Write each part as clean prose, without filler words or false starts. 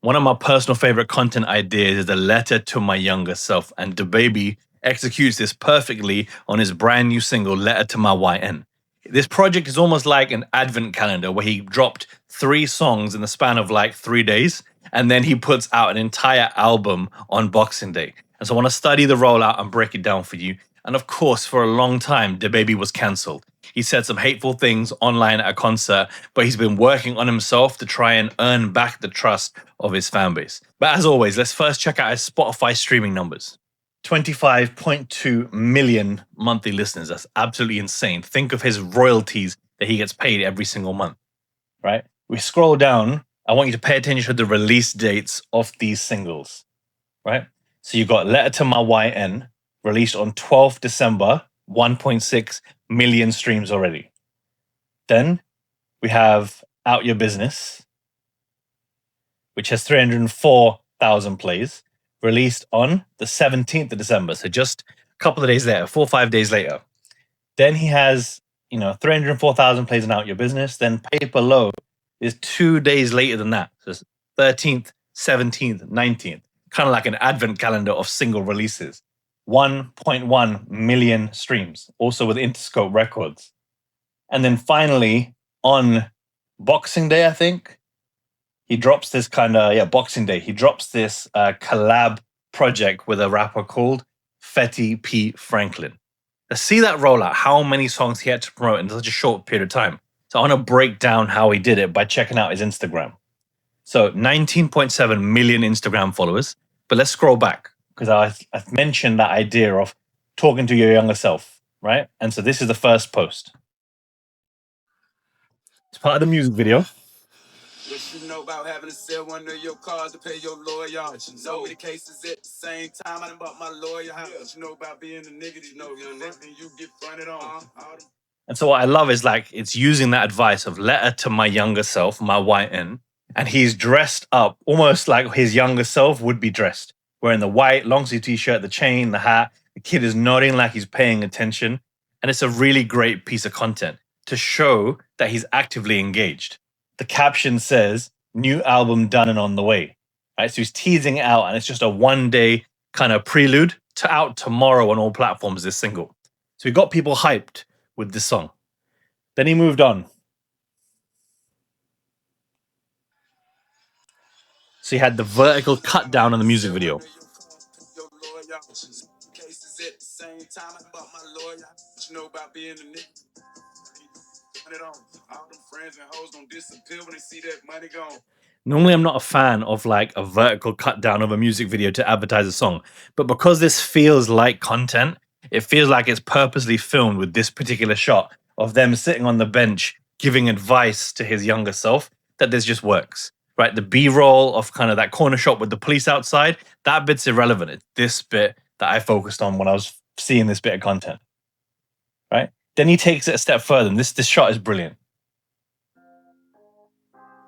One of my personal favorite content ideas is a letter to my younger self, and DaBaby executes this perfectly on his brand new single, Letter to My YN. This project is almost like an advent calendar where he dropped 3 songs in the span of like 3 days, and then he puts out an entire album on Boxing Day. And so I want to study the rollout and break it down for you. And of course, for a long time, DaBaby was cancelled. He said some hateful things online at a concert, but he's been working on himself to try and earn back the trust of his fan base. But as always, let's first check out his Spotify streaming numbers. 25.2 million monthly listeners. That's absolutely insane. Think of his royalties that he gets paid every single month, right? We scroll down. I want you to pay attention to the release dates of these singles, right? So you got Letter to My YN, released on 12th December, 1.6 million streams already. Then we have Out Your Business, which has 304,000 plays, released on the 17th of December. So just a couple of days later, 4 or 5 days later. Then he has, 304,000 plays on Out Your Business. Then Paper Low is 2 days later than that. So it's 13th, 17th, 19th. Kind of like an advent calendar of single releases. 1.1 million streams, also with Interscope Records. And then finally, on Boxing Day, I think, he drops this Boxing Day. He drops this collab project with a rapper called Fetty P. Franklin. Let's see that rollout, how many songs he had to promote in such a short period of time. So I want to break down how he did it by checking out his Instagram. So 19.7 million Instagram followers. But let's scroll back, because I've mentioned that idea of talking to your younger self, right? And so this is the first post. It's part of the music video. What you know about having to sell one of your cars to pay your lawyer? But you know many cases at the same time. I done bought my lawyer. How much you know about being a nigga? You know, and you get fronted on. And so what I love is it's using that advice of letter to my younger self, my YN, and he's dressed up almost like his younger self would be dressed, wearing the white long sleeve t-shirt, the chain, the hat. The kid is nodding like he's paying attention. And it's a really great piece of content to show that he's actively engaged. The caption says, new album done and on the way. Right? So he's teasing it out, and it's just a one-day kind of prelude to out tomorrow on all platforms, this single. So he got people hyped with this song. Then he moved on. So he had the vertical cut down on the music video. Normally, I'm not a fan of a vertical cut down of a music video to advertise a song, but because this feels like content, it feels like it's purposely filmed with this particular shot of them sitting on the bench giving advice to his younger self, that this just works, right? The B-roll of kind of that corner shot with the police outside, that bit's irrelevant. It's this bit that I focused on when I was seeing this bit of content, right? Then he takes it a step further, and this shot is brilliant.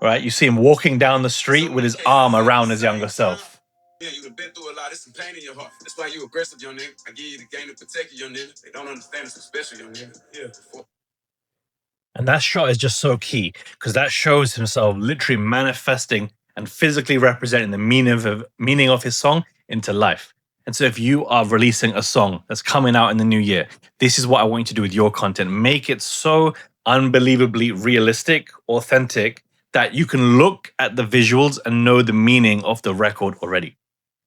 Right, you see him walking down the street with his arm around his younger self. Yeah, you've been through a lot. It's some pain in your heart. That's why you aggressive, young nigga. I give you the game to protect you, young nigga. They don't understand it's so special, young nigga. Yeah. And that shot is just so key, because that shows himself literally manifesting and physically representing the meaning of his song into life. And so if you are releasing a song that's coming out in the new year, this is what I want you to do with your content. Make it so unbelievably realistic, authentic, that you can look at the visuals and know the meaning of the record already.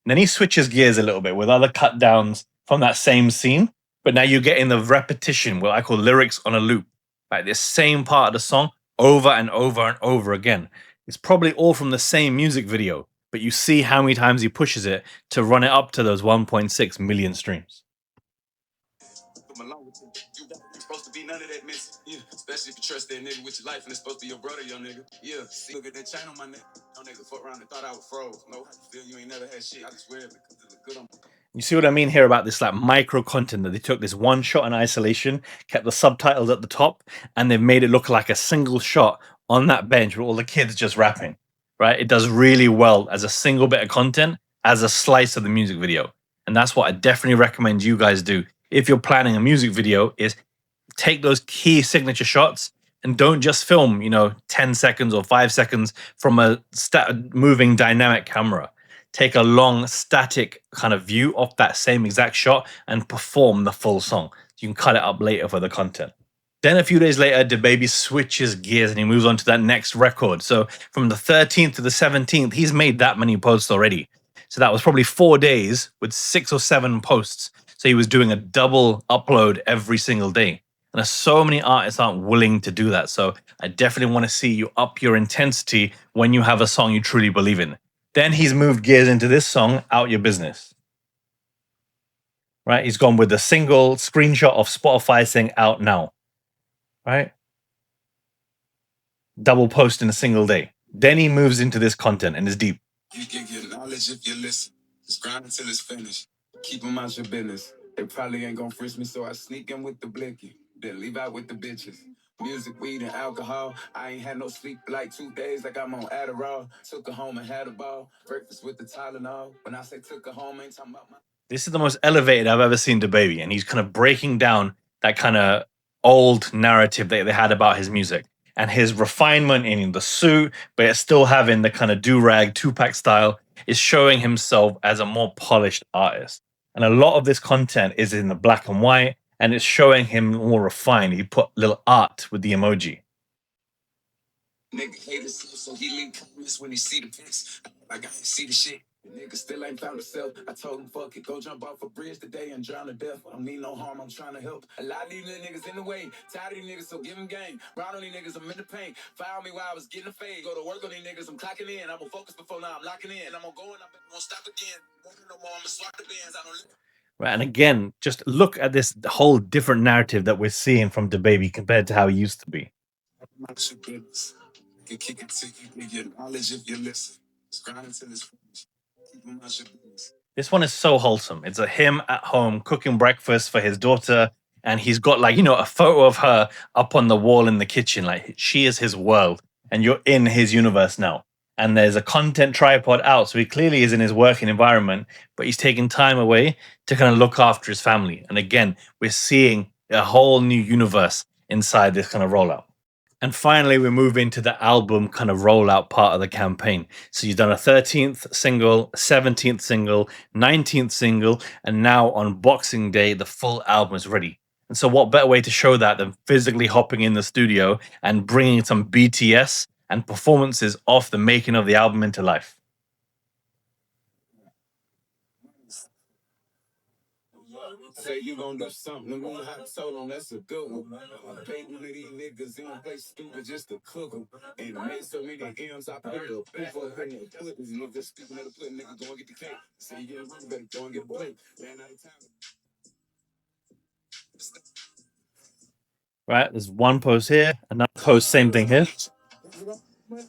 And then he switches gears a little bit with other cut downs from that same scene, but now you're getting the repetition, what I call lyrics on a loop. Like this same part of the song over and over and over again. It's probably all from the same music video, but you see how many times he pushes it to run it up to those 1.6 million streams. None of that mess, yeah. Especially if you trust that nigga with your life and it's supposed to be your brother, young nigga. Yeah, see, look at that chain on my neck. No nigga fuck around and thought I was froze. No, I feel you ain't never had shit. I just wear it because it look good on me. You see what I mean here about this micro content that they took this one shot in isolation, kept the subtitles at the top, and they've made it look like a single shot on that bench with all the kids just rapping, right? It does really well as a single bit of content, as a slice of the music video. And that's what I definitely recommend you guys do. If you're planning a music video, is take those key signature shots, And don't just film, 10 seconds or 5 seconds from a moving dynamic camera. Take a long static kind of view of that same exact shot and perform the full song. You can cut it up later for the content. Then a few days later, DaBaby switches gears and he moves on to that next record. So from the 13th to the 17th, he's made that many posts already. So that was probably 4 days with 6 or 7 posts. So he was doing a double upload every single day. And so many artists aren't willing to do that. So I definitely want to see you up your intensity when you have a song you truly believe in. Then he's moved gears into this song, Out Your Business. Right? He's gone with a single screenshot of Spotify saying out now. Right? Double post in a single day. Then he moves into this content and is deep. You can get knowledge if you listen. Just grind until it's finished. Keep them out your business. They probably ain't gonna frisk me, so I sneak in with the blicky. Then leave out with the bitches. Music, weed, and alcohol. I ain't had no sleep for like 2 days, like I'm on Adderall. Took her home and had a ball. Breakfast with the Tylenol. When I say took her home, I ain't talking about my... This is the most elevated I've ever seen DaBaby, and he's kind of breaking down that kind of old narrative that they had about his music. And his refinement in the suit, but it's still having the kind of do-rag Tupac style, is showing himself as a more polished artist. And a lot of this content is in the black and white, and it's showing him more refined. He put little art with the emoji. Nigga hate himself, so he leave comments when he see the pics. Like I ain't see the shit. The nigga still ain't found himself. I told him, fuck it, go jump off a bridge today and drown to death. I don't need no harm, I'm trying to help. A lot of these little niggas in the way. Tired of these niggas, so give them game. Round on these niggas, I'm in the pain. Fire me while I was getting a fade. Go to work on these niggas, I'm clocking in. I'm gonna focus before now, I'm locking in. I'm gonna go and I'm gonna stop again. No more, I'm gonna swap the bands. I don't... Right, and again, just look at this whole different narrative that we're seeing from DaBaby compared to how he used to be. You kick it till you get knowledge if you listen. Just grind until it's finished. Keep them out your business. This one is so wholesome. It's a him at home cooking breakfast for his daughter, and he's got a photo of her up on the wall in the kitchen. Like she is his world, and you're in his universe now. And there's a content tripod out, so he clearly is in his working environment, but he's taking time away to kind of look after his family. And again, we're seeing a whole new universe inside this kind of rollout. And finally, we move into the album kind of rollout part of the campaign. So you've done a 13th single, 17th single, 19th single, and now on Boxing Day, the full album is ready. And so what better way to show that than physically hopping in the studio and bringing some BTS and performances off the making of the album into life. Say you gon' do something, I'm gonna have told on that's a good one. Pay one of these niggas, they don't play stupid just to cook them. And I made so many M's, I put it up. Before I had put this nigga, speaking of the play, nigga, go and get the cake. Say you get a better go and get a plate. Ran out of time. Right, there's one post here, another post, same thing here. I'm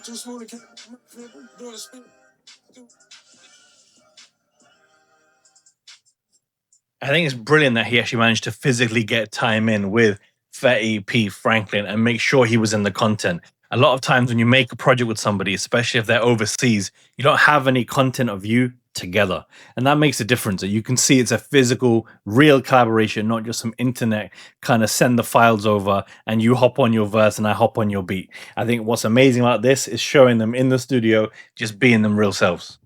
too smooth to doing a spin. I think it's brilliant that he actually managed to physically get time in with Fetty P. Franklin and make sure he was in the content. A lot of times when you make a project with somebody, especially if they're overseas, you don't have any content of you together. And that makes a difference. You can see it's a physical, real collaboration, not just some internet kind of send the files over and you hop on your verse and I hop on your beat. I think what's amazing about this is showing them in the studio, just being them real selves.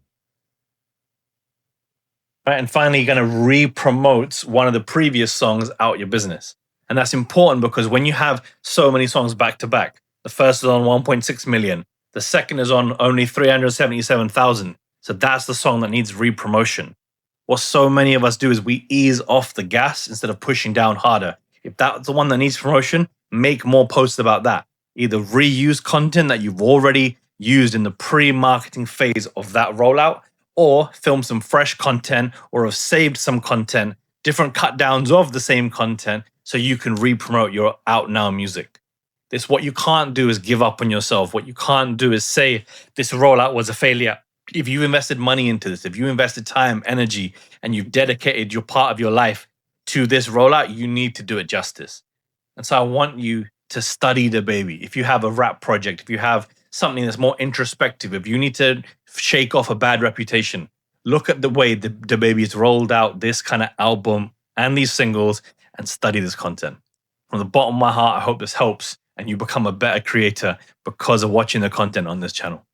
Right, and finally, you're going to re-promote one of the previous songs, Out Your Business. And that's important because when you have so many songs back to back, the first is on 1.6 million, the second is on only 377,000. So that's the song that needs re-promotion. What so many of us do is we ease off the gas instead of pushing down harder. If that's the one that needs promotion, make more posts about that. Either reuse content that you've already used in the pre-marketing phase of that rollout, or film some fresh content or have saved some content, different cut downs of the same content so you can re-promote your out now music. What you can't do is give up on yourself. What you can't do is say this rollout was a failure. If you invested money into this, if you invested time, energy, and you've dedicated your part of your life to this rollout, you need to do it justice. And so I want you to study DaBaby. If you have a rap project, if you have something that's more introspective, if you need to shake off a bad reputation, look at the way DaBaby's rolled out this kind of album and these singles and study this content. From the bottom of my heart, I hope this helps and you become a better creator because of watching the content on this channel.